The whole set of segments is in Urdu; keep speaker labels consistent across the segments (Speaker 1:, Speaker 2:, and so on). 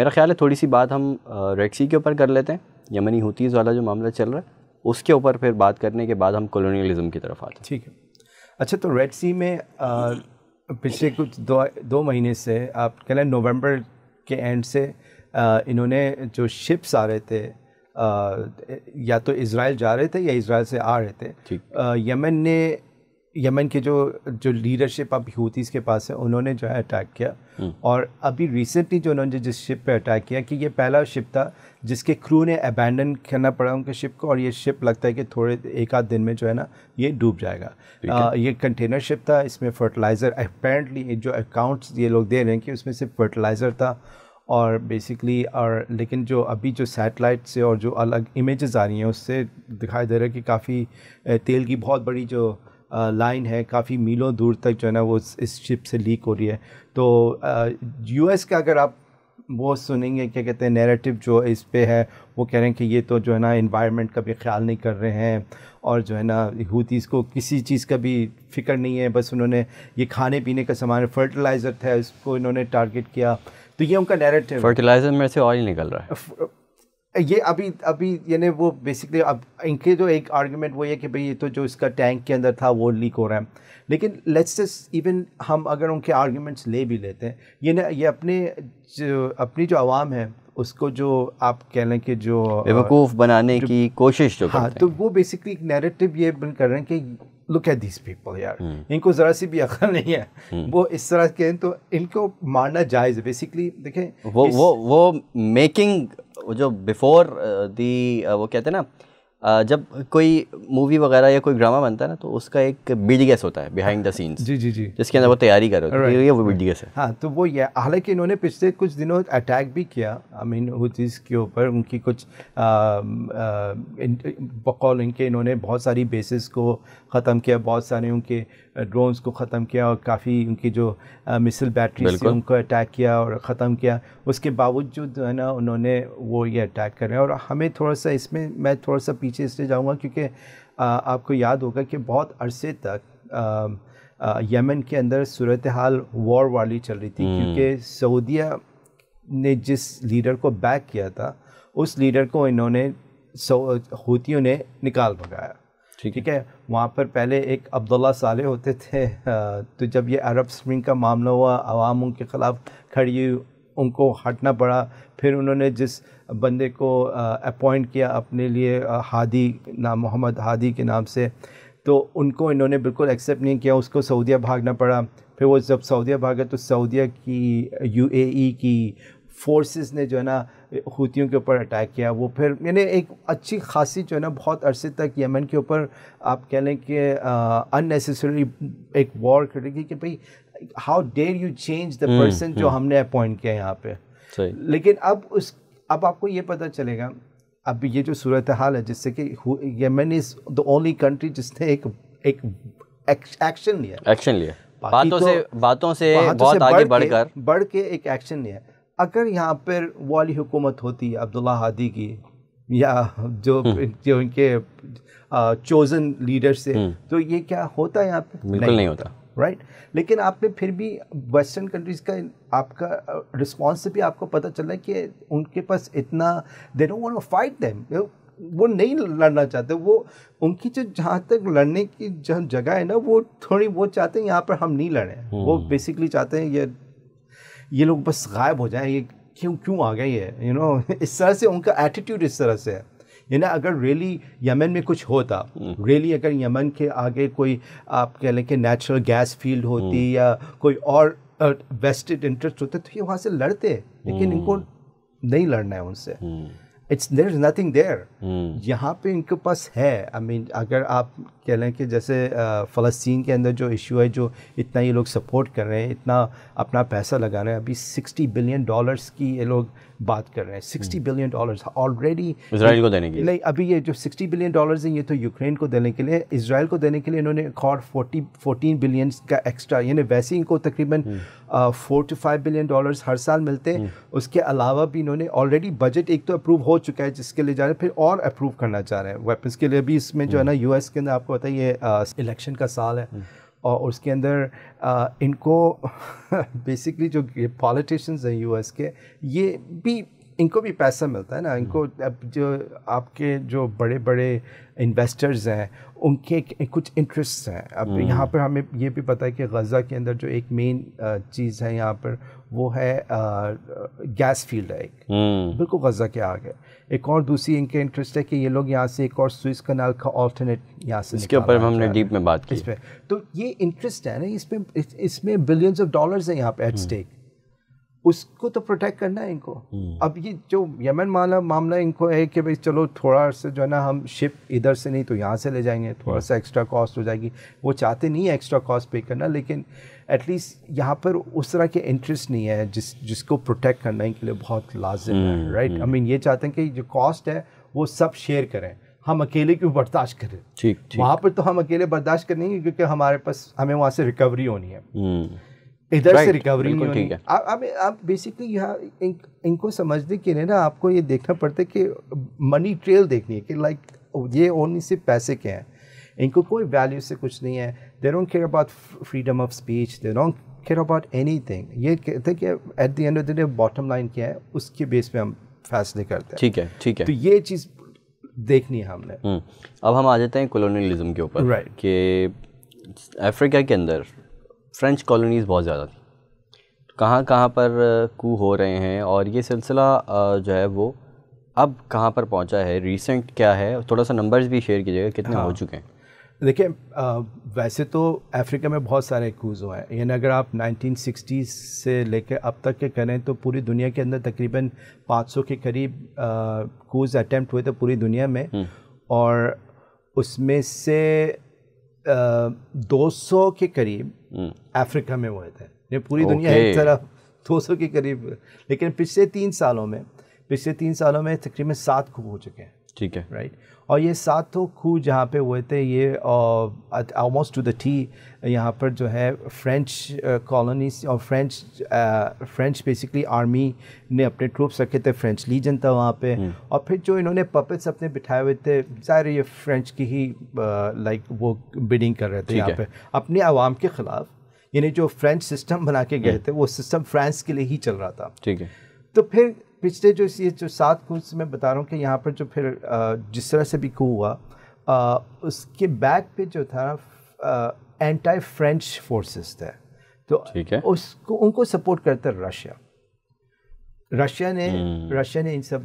Speaker 1: میرا خیال ہے تھوڑی سی بات ہم ریڈ سی کے اوپر کر لیتے ہیں، یمنی ہوتیز والا جو معاملہ چل رہا ہے اس کے اوپر، پھر بات کرنے کے بعد ہم کولونیلزم کی طرف آتے ہیں.
Speaker 2: ٹھیک ہے. اچھا، تو ریڈ سی میں پچھلے کچھ دو مہینے سے آپ کہہ لیں نومبر کے اینڈ سے انہوں نے جو شپس آ رہے تھے یا تو اسرائیل جا رہے تھے یا اسرائیل سے آ رہے تھے، یمن کے جو لیڈرشپ اب ہوتیز کے پاس ہے انہوں نے جو ہے اٹیک کیا. اور ابھی ریسنٹلی جو انہوں نے جس شپ پہ اٹیک کیا کہ یہ پہلا شپ تھا جس کے کرو نے ابینڈن کرنا پڑا ان کے شپ کو، اور یہ شپ لگتا ہے کہ تھوڑے ایک آدھ دن میں جو ہے نا یہ ڈوب جائے گا. یہ کنٹینر شپ تھا، اس میں فرٹیلائزر اپیرنٹلی جو اکاؤنٹس یہ لوگ دے رہے ہیں کہ اس میں صرف فرٹیلائزر تھا اور بیسکلی لیکن جو ابھی جو سیٹلائٹ سے اور جو الگ امیجز آ رہی ہیں اس سے دکھائی دے رہا ہے کہ کافی تیل کی بہت بڑی جو لائن ہے کافی میلوں دور تک جو ہے نا وہ اس شپ سے لیک ہو رہی ہے. تو یو ایس کا اگر آپ وہ سنیں گے کیا کہتے ہیں نیریٹو جو اس پہ ہے، وہ کہہ رہے ہیں کہ یہ تو جو ہے نا انوائرمنٹ کا بھی خیال نہیں کر رہے ہیں اور جو ہے نا ہوتیز کو کسی چیز کا بھی فکر نہیں ہے، بس انہوں نے یہ کھانے پینے کا سامان فرٹیلائزر تھا اس کو انہوں نے ٹارگٹ کیا. تو یہ ان کا نیریٹو،
Speaker 1: فرٹیلائزر میں سے آئل نکل رہا ہے.
Speaker 2: یہ ابھی یعنی وہ بیسکلی اب ان کے جو ایک آرگومنٹ وہ یہ کہ بھئی یہ تو جو اس کا ٹینک کے اندر تھا وہ لیک ہو رہا ہے. لیکن لیٹس جسٹ ایون ہم اگر ان کے آرگومنٹس لے بھی لیتے ہیں، یہ اپنی جو عوام ہے اس کو جو آپ کہہ لیں کہ جو
Speaker 1: بیوقوف بنانے کی کوشش جو کرتے ہیں،
Speaker 2: تو وہ بیسکلی ایک نیریٹو یہ بن کر رہے ہیں کہ لک ایٹ دیز پیپل یار، ان کو ذرا سی بھی عقل نہیں ہے، وہ اس طرح کے تو ان کو مارنا جائز ہے. بیسکلی دیکھیں
Speaker 1: وہ میکنگ جو بیفور دی وہ کہتے ہیں نا جب کوئی مووی وغیرہ یا کوئی ڈرامہ بنتا ہے نا تو اس کا ایک بی گیس ہوتا ہے بیہائنڈ دا سینس،
Speaker 2: جی
Speaker 1: جس کے اندر وہ تیاری کر رہے ہوتے ہیں، یہ وہ بی گیس ہے.
Speaker 2: ہاں، تو وہ یہ حالانکہ انہوں نے پچھلے کچھ دنوں اٹیک بھی کیا ہوتیز کے اوپر، ان کی کچھ بقول ان کے انہوں نے بہت ساری بیسز کو ختم کیا، بہت سارے ان کے ڈرونز کو ختم کیا اور کافی ان کی جو مسل بیٹری سے ان کو اٹیک کیا اور ختم کیا. اس کے باوجود جو ہے نا انہوں نے وہ یہ اٹیک کر رہے ہیں. اور ہمیں تھوڑا سا اس میں میں تھوڑا سا پیچھے اس لیے جاؤں گا کیونکہ آپ کو یاد ہوگا کہ بہت عرصے تک یمن کے اندر صورتحال وار والی چل رہی تھی، کیونکہ سعودیہ نے جس لیڈر کو بیک کیا تھا اس لیڈر کو انہوں نے ہوتیوں نے نکال بھگایا. ٹھیک ہے، وہاں پر پہلے ایک عبداللہ صالح ہوتے تھے، تو جب یہ عرب اسپرنگ کا معاملہ ہوا عوام ان کے خلاف کھڑی ہوئی، ان کو ہٹنا پڑا. پھر انہوں نے جس بندے کو اپوائنٹ کیا اپنے لیے ہادی نام، محمد ہادی کے نام سے، تو ان کو انہوں نے بالکل ایکسیپٹ نہیں کیا، اس کو سعودیہ بھاگنا پڑا. پھر وہ جب سعودیہ بھاگا تو سعودیہ کی UAE کی فورسز نے جو ہے نا ہوتیوں کے اوپر اٹیک کیا. وہ پھر یعنی ایک اچھی خاصی جو ہے نا بہت عرصے تک یمن کے اوپر آپ کہہ لیں کہ ان نیسیسری ایک وار کر رہی کہ بھئی how dare you change the person جو ہم نے اپوائنٹ کیا یہاں پہ. لیکن اب آپ کو یہ پتہ چلے گا، اب یہ جو صورتحال ہے جس سے کہ یمن از دا اونلی کنٹری جس نے ایک ایکشن لیا
Speaker 1: باتوں سے بہت آگے
Speaker 2: بڑھ کے ایک ایکشن لیا. اگر یہاں پر والی حکومت ہوتی عبداللہ ہادی کی یا جو ان کے چوزن لیڈر سے، تو یہ کیا ہوتا یہاں پہ؟
Speaker 1: بالکل نہیں ہوتا،
Speaker 2: رائٹ. لیکن آپ نے پھر بھی ویسٹرن کنٹریز کا آپ کا رسپانس سے بھی آپ کو پتہ چلا کہ ان کے پاس اتنا they don't want to fight them, وہ نہیں لڑنا چاہتے. وہ ان کی جو جہاں تک لڑنے کی جگہ ہے نا وہ تھوڑی وہ چاہتے ہیں یہاں پر ہم نہیں لڑیں. وہ بیسکلی چاہتے ہیں یہ لوگ بس غائب ہو جائیں، یہ کیوں آ گئے یہ اس طرح سے ان کا ایٹیٹیوڈ اس طرح سے ہے. یعنی اگر ریلی یمن میں کچھ ہوتا، ریلی اگر یمن کے آگے کوئی آپ کہہ لیں کہ نیچرل گیس فیلڈ ہوتی یا کوئی اور ویسٹڈ انٹرسٹ ہوتے تو یہ وہاں سے لڑتے، لیکن ان کو نہیں لڑنا ہے ان سے. there is nothing there. یہاں پہ ان کے پاس ہے. اگر آپ کہہ لیں کہ جیسے فلسطین کے اندر جو ایشو ہے، جو اتنا یہ لوگ سپورٹ کر رہے ہیں، اتنا اپنا پیسہ لگا رہے ہیں، ابھی $60 بلین کی یہ لوگ بات کر رہے ہیں. $60 بلین آلریڈی
Speaker 1: اسرائیل کو دینے کے لیے.
Speaker 2: نہیں، ابھی یہ جو $60 بلین ہیں یہ تو یوکرین کو دینے کے لیے، اسرائیل کو دینے کے لیے انہوں نے ایک اور 14 بلین کا ایکسٹرا، یعنی ویسے ان کو تقریباً $4 to $5 بلین ہر سال ملتے ہیں. اس کے علاوہ بھی انہوں نے آلریڈی بجٹ ایک تو اپروو ہو چکا ہے جس کے لیے جا رہے ہیں، پھر اور اپروو کرنا چاہ رہے ہیں ویپنس کے لیے بھی. اس میں جو ہے نا US کے اندر آپ کو پتہ ہے یہ الیکشن کا سال ہے، اور اس کے اندر ان کو بیسکلی جو پالیٹیشینز ہیں یو ایس کے، یہ بھی ان کو بھی پیسہ ملتا ہے نا، ان کو اب جو آپ کے جو بڑے بڑے انویسٹرز ہیں ان کے کچھ انٹرسٹ ہیں. اب یہاں پر ہمیں یہ بھی پتہ ہے کہ غزہ کے اندر جو ایک مین چیز ہے یہاں پر وہ ہے گیس فیلڈ ہے ایک بالکل غزہ کے آگے. ایک اور دوسری ان کے انٹرسٹ ہے کہ یہ لوگ یہاں سے ایک اور سوئس کنال کا آلٹرنیٹ یہاں سے،
Speaker 1: اس کے اوپر ہم نے ڈیپ میں بات کی
Speaker 2: اس پہ. تو یہ انٹرسٹ ہے نا اس میں بلینز آف ڈالرز ہیں یہاں پہ ایٹ اسٹیک. اس کو تو پروٹیکٹ کرنا ہے ان کو. اب یہ جو یمن معاملہ ان کو ہے کہ بھائی چلو تھوڑا سا جو ہے نا ہم شپ ادھر سے نہیں تو یہاں سے لے جائیں گے، تھوڑا سا ایکسٹرا کاسٹ ہو جائے گی. وہ چاہتے نہیں ہے ایکسٹرا کاسٹ پے کرنا، لیکن ایٹ لیسٹ یہاں پر اس طرح کے انٹرسٹ نہیں ہے جس کو پروٹیکٹ کرنے کے لیے بہت لازم ہے. رائٹ، آئی مین یہ چاہتے ہیں کہ جو کاسٹ ہے وہ سب شیئر کریں، ہم اکیلے کیوں برداشت کریں.
Speaker 1: ٹھیک
Speaker 2: وہاں پر تو ہم اکیلے برداشت کریں گے کیونکہ ہمارے پاس ہمیں وہاں سے ریکوری ہونی ہے، ادھر سے ریکوری نہیں ہونی. آپ بیسکلی یہاں ان کو سمجھنے کے لیے نا آپ کو یہ دیکھنا پڑتا ہے کہ منی ٹریل دیکھنی ہے کہ لائک یہ اونلی صرف پیسے کے ہیں، ان کو کوئی ویلیو سے کچھ نہیں ہے. They don't care about freedom of speech, they don't care about anything. یہ کہتے ہیں کہ at the end of the day bottom line کیا ہے اس کے بیس پہ ہم فیصلے کرتے ہیں.
Speaker 1: ٹھیک ہے.
Speaker 2: تو یہ چیز دیکھنی ہے ہم نے.
Speaker 1: اب ہم آ جاتے ہیں کولونیلزم کے اوپر کہ افریقہ کے اندر فرینچ کالونیز بہت زیادہ تھیں، کہاں پر کو ہو رہے ہیں، اور یہ سلسلہ جو ہے وہ اب کہاں پر پہنچا ہے، ریسنٹ کیا ہے، تھوڑا سا نمبرز بھی شیئر کیجیے گا کتنے ہو چکے ہیں.
Speaker 2: دیکھیں ویسے تو افریقہ میں بہت سارے کوز ہوئے ہیں، یعنی اگر آپ 1960 سے لے کے اب تک کے کریں تو پوری دنیا کے اندر تقریباً 500 کے قریب کوز اٹیمپٹ ہوئے تھے پوری دنیا میں، اور اس میں سے 200 کے قریب افریقہ میں ہوئے تھے. یہ پوری دنیا ایک طرف 200 کے قریب، لیکن پچھلے 3 سالوں میں تقریباً 7 کھو ہو چکے ہیں.
Speaker 1: ٹھیک ہے،
Speaker 2: رائٹ. اور یہ 7 کھو جہاں پہ ہوئے تھے یہ آلموسٹ ٹو دا ٹی یہاں پر جو ہے فرینچ کالونیز اور فرینچ بیسکلی آرمی نے اپنے ٹروپس رکھے تھے، فرینچ لیجن تھا وہاں پہ. اور پھر جو انہوں نے پپٹس اپنے بٹھائے ہوئے تھے، ظاہر یہ فرینچ کی ہی لائک وہ بیڈنگ کر رہے تھے یہاں پہ اپنے عوام کے خلاف. یعنی جو فرینچ سسٹم بنا کے گئے تھے وہ سسٹم فرانس کے لیے ہی چل رہا تھا. ٹھیک ہے. تو پھر پچھلے جو 7 کھو میں بتا رہا ہوں کہ یہاں پر جو پھر جس طرح سے بھی کھو ہوا اس کے بیک پہ جو تھا اینٹائی فرینچ فورسز تھے. تو ان کو سپورٹ کرتا رشیا. رشیا نے ان سب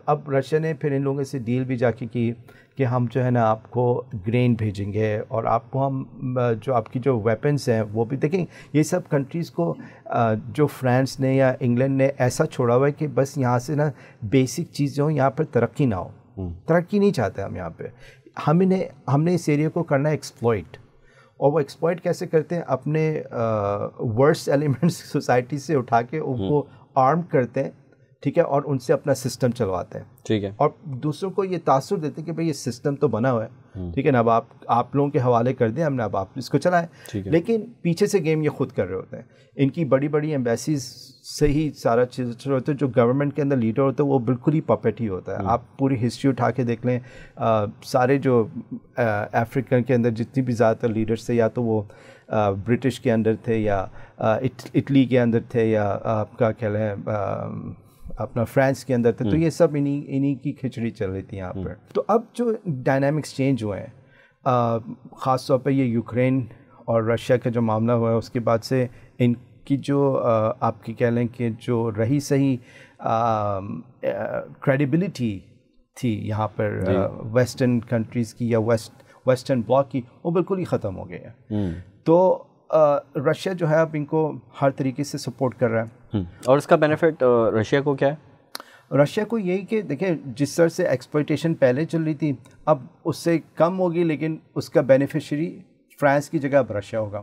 Speaker 2: اب رشیا نے پھر ان لوگوں سے ڈیل بھی جا کے کی کہ ہم جو ہے نا آپ کو گرین بھیجیں گے اور آپ کو ہم جو آپ کی جو ویپنس ہیں وہ بھی دیکھیں. یہ سب کنٹریز کو جو فرانس نے یا انگلینڈ نے ایسا چھوڑا ہوا ہے کہ بس یہاں سے نا بیسک چیزیں ہوں، یہاں پر ترقی نہ ہو. ترقی نہیں چاہتے ہم یہاں پہ. ہم نے اس ایریا کو کرنا ہے ایکسپلوئٹ. اور وہ ایکسپلوئٹ کیسے کرتے ہیں؟ اپنے ورسٹ ایلیمنٹس سوسائٹی سے اٹھا کے ان کو آرم کرتے ہیں، ٹھیک ہے، اور ان سے اپنا سسٹم چلواتے ہیں. ٹھیک ہے. اور دوسروں کو یہ تاثر دیتے ہیں کہ بھئی یہ سسٹم تو بنا ہوا ہے، ٹھیک ہے نا، اب آپ لوگوں کے حوالے کر دیں ہم نے، اب آپ اس کو چلائیں. لیکن پیچھے سے گیم یہ خود کر رہے ہوتے ہیں. ان کی بڑی بڑی ایمبیسیز سے ہی سارا چیز ہوتا ہے. جو گورنمنٹ کے اندر لیڈر ہوتا ہے وہ بالکل ہی پپٹ ہی ہوتا ہے. آپ پوری ہسٹری اٹھا کے دیکھ لیں، سارے جو افریقہ کے اندر جتنی بھی زیادہ تر لیڈرس تھے یا تو وہ برٹش کے اندر تھے یا اٹلی کے اندر تھے یا آپ کا کیا ہے اپنا فرانس کے اندر تھے، تو یہ سب انہی کی کھچڑی چل رہی تھی یہاں پر. تو اب جو ڈائنامکس چینج ہوئے ہیں، خاص طور پہ یہ یوکرین اور رشیا کا جو معاملہ ہوا ہے اس کے بعد سے ان کی جو آپ کی کہہ لیں کہ جو رہی صحیح کریڈیبلٹی تھی یہاں پر ویسٹرن کنٹریز کی یا ویسٹرن بلاک کی، وہ بالکل ہی ختم ہو گئی ہے. تو رشیا جو ہے اب ان کو ہر طریقے سے سپورٹ کر رہا ہے.
Speaker 1: اور اس کا بینیفٹ رشیا کو کیا ہے؟
Speaker 2: رشیا کو یہی کہ دیکھیں جس طرح سے ایکسپلائٹیشن پہلے چل رہی تھی اب اس سے کم ہوگی، لیکن اس کا بینیفیشری فرانس کی جگہ اب رشیا ہوگا.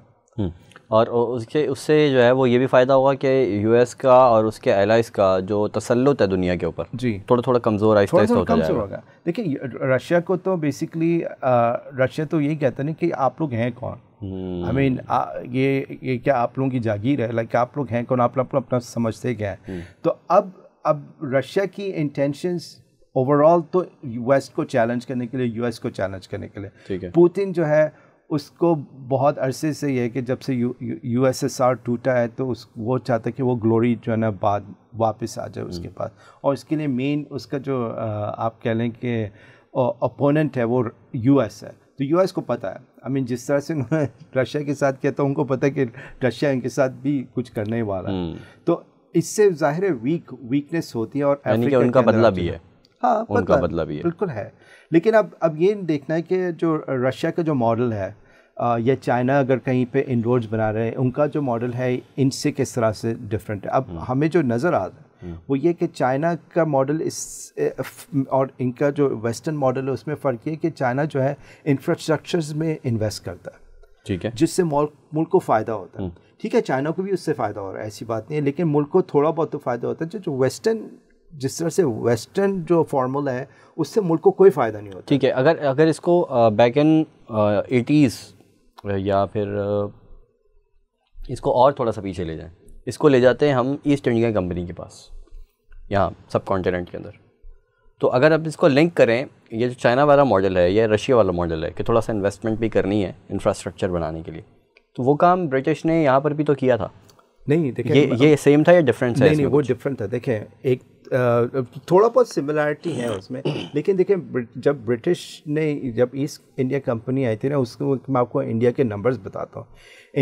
Speaker 1: اور اس سے جو ہے وہ یہ بھی فائدہ ہوگا کہ یو ایس کا اور اس کے الائز کا جو تسلط ہے دنیا کے اوپر جی تھوڑا کمزور آہستہ آہستہ ہوتا جائے گا.
Speaker 2: دیکھیں رشیا کو تو بیسکلی رشیا تو یہی کہتا ہے کہ آپ لوگ ہیں کون. آئی مین یہ کیا آپ لوگوں کی جاگیر ہے؟ لائک آپ لوگ ہیں کون؟ آپ لوگ اپنا سمجھتے کیا ہے؟ تو اب رشیا کی انٹینشنز اوور آل تو ویسٹ کو چیلنج کرنے کے لیے، یو ایس کو چیلنج کرنے کے لیے. پوتن جو ہے اس کو بہت عرصے سے یہ ہے کہ جب سے یو ایس ایس آر ٹوٹا ہے تو وہ چاہتا ہے کہ وہ گلوری جو ہے نا بعد واپس آ جائے اس کے پاس, اور اس کے لیے مین اس کا جو آپ کہہ لیں کہ اپوننٹ ہے وہ یو ایس ہے. تو یو ایس کو پتہ ہے, آئی مین جس طرح سے انہوں نے رشیا کے ساتھ کیا تو ان کو پتہ ہے کہ رشیا ان کے ساتھ بھی کچھ کرنے والا ہے. تو اس سے ظاہر ہے ویکنیس ہوتی ہے, اور
Speaker 1: یعنی کہ ان کا بدلہ بھی ہے.
Speaker 2: ہاں
Speaker 1: ان کا بدلہ بھی ہے,
Speaker 2: بالکل ہے. لیکن اب یہ دیکھنا ہے کہ جو رشیا کا جو ماڈل ہے یا چائنا اگر کہیں پہ انروڈز بنا رہے ہیں, ان کا جو ماڈل ہے ان سے کس طرح سے ڈفرینٹ ہے. اب ہمیں جو نظر آ رہا ہے وہ یہ کہ چائنا کا ماڈل اور ان کا جو ویسٹرن ماڈل ہے اس میں فرق یہ کہ چائنا جو ہے انفراسٹرکچرز میں انویسٹ کرتا ہے,
Speaker 1: ٹھیک ہے,
Speaker 2: جس سے ملک کو فائدہ ہوتا ہے. ٹھیک ہے, چائنا کو بھی اس سے فائدہ ہو رہا ہے, ایسی بات نہیں ہے, لیکن ملک کو تھوڑا بہت تو فائدہ ہوتا ہے. جو ویسٹرن جس طرح سے ویسٹرن جو فارمولا ہے اس سے ملک کو کوئی فائدہ نہیں ہوتا.
Speaker 1: ٹھیک ہے, اگر اس کو بیک ان 80s یا پھر اس کو اور تھوڑا سا پیچھے لے جائیں, اس کو لے جاتے ہیں ہم ایسٹ انڈیا کمپنی کے پاس یہاں سب کانٹیننٹ کے اندر. تو اگر اب اس کو لنک کریں, یہ جو چائنا والا ماڈل ہے یا رشیا والا ماڈل ہے کہ تھوڑا سا انویسٹمنٹ بھی کرنی ہے انفراسٹرکچر بنانے کے لیے, تو وہ کام برٹش نے یہاں پر بھی تو کیا تھا.
Speaker 2: نہیں دیکھیں,
Speaker 1: یہ سیم تھا یا ڈفرینس ہے؟
Speaker 2: نہیں, وہ ڈفرینٹ تھا. دیکھیں ایک تھوڑا بہت سملرٹی ہے اس میں, لیکن دیکھیں جب برٹش نے جب ایسٹ انڈیا کمپنی آئی تھی نا, اس کو میں آپ کو انڈیا کے نمبرز بتاتا ہوں.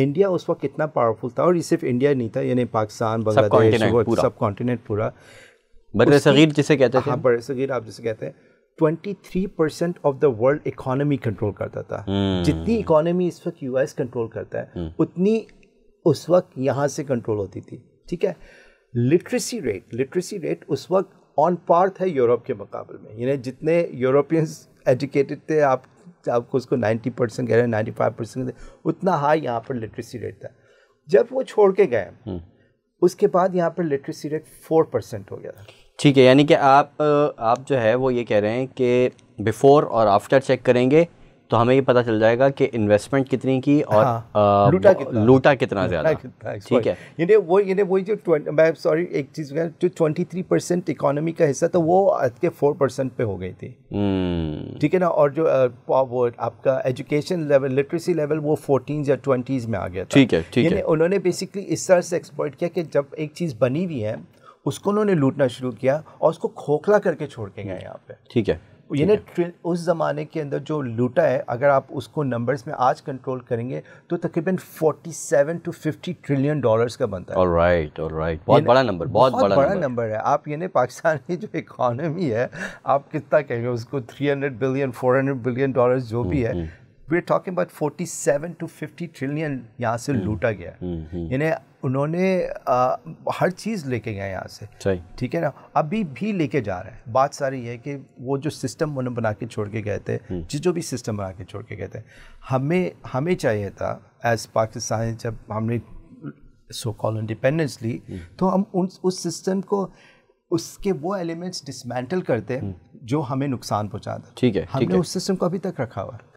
Speaker 2: انڈیا اس وقت کتنا پاورفل تھا, اور یہ صرف انڈیا نہیں تھا, یعنی پاکستان, بنگلہ دیش, سب کانٹیننٹ پورا,
Speaker 1: بر صغیر جسے کہتے تھے.
Speaker 2: ہاں, بر صغیر آپ جسے کہتے ہیں. 23% of the world economy control کرتا تھا. جتنی اکانومی اس وقت یو ایس کنٹرول کرتا ہے اتنی اس وقت یہاں سے کنٹرول ہوتی تھی. ٹھیک ہے, لٹریسی ریٹ اس وقت آن پار تھا یورپ کے مقابلے میں, یعنی جتنے یورپینس ایجوکیٹڈ تھے, آپ کو اس کو 90% کہہ رہے ہیں, 95%, اتنا ہائی یہاں پر لٹریسی ریٹ تھا. جب وہ چھوڑ کے گئے اس کے بعد یہاں پر لٹریسی ریٹ 4% ہو گیا تھا.
Speaker 1: ٹھیک ہے, یعنی کہ آپ جو ہے وہ یہ کہہ رہے ہیں کہ بیفور اور آفٹر چیک کریں گے تو ہمیں یہ پتہ چل جائے گا کہ انویسٹمنٹ کتنی کی اور لوٹا کتنا زیادہ. ٹھیک ہے,
Speaker 2: یعنی وہی جو میں سوری ایک چیز جو 23% اکانومی کا حصہ تھا وہ آج کے 4% پہ ہو گئی تھی. ٹھیک ہے نا, اور جو وہ آپ کا ایجوکیشن لیول, لٹریسی لیول, وہ 14s یا 20s میں آ گیا تھا.
Speaker 1: ٹھیک ہے,
Speaker 2: یعنی انہوں نے بیسکلی اس طرح سے ایکسپلائٹ کیا کہ جب ایک چیز بنی ہوئی ہے اس کو انہوں نے لوٹنا شروع کیا اور اس کو کھوکھلا کر کے چھوڑ کے گئے یہاں پہ.
Speaker 1: ٹھیک ہے,
Speaker 2: یعنی اس زمانے کے اندر جو لوٹا ہے, اگر آپ اس کو نمبرز میں آج کنٹرول کریں گے تو تقریباً 47 to 50 ٹریلین ڈالرز کا بنتا ہے.
Speaker 1: alright, بہت بڑا نمبر, بہت بڑا نمبر
Speaker 2: ہے. آپ یعنی پاکستان کی جو اکانومی ہے آپ کتنا کہیں گے اس کو, 300 بلین 400 بلین ڈالرز جو بھی ہے, we are talking about 47 to 50 trillion یہاں سے لوٹا گیا. یعنی انہوں نے ہر چیز لے کے گئے یہاں سے. ٹھیک ہے نا, ابھی بھی لے کے جا رہے ہیں. بات ساری یہ ہے کہ وہ جو سسٹم انہوں نے بنا کے چھوڑ کے گئے تھے, جو بھی سسٹم بنا کے چھوڑ کے گئے تھے, ہمیں چاہیے تھا ایز پاکستان, جب ہم نے سو کال انڈیپینڈنس لی تو ہم اس سسٹم کو, اس کے وہ ایلیمنٹس ڈسمینٹل کرتے جو ہمیں نقصان پہنچاتا.
Speaker 1: ٹھیک ہے,
Speaker 2: ہم نے اس سسٹم کو ابھی تک رکھا ہوا ہے.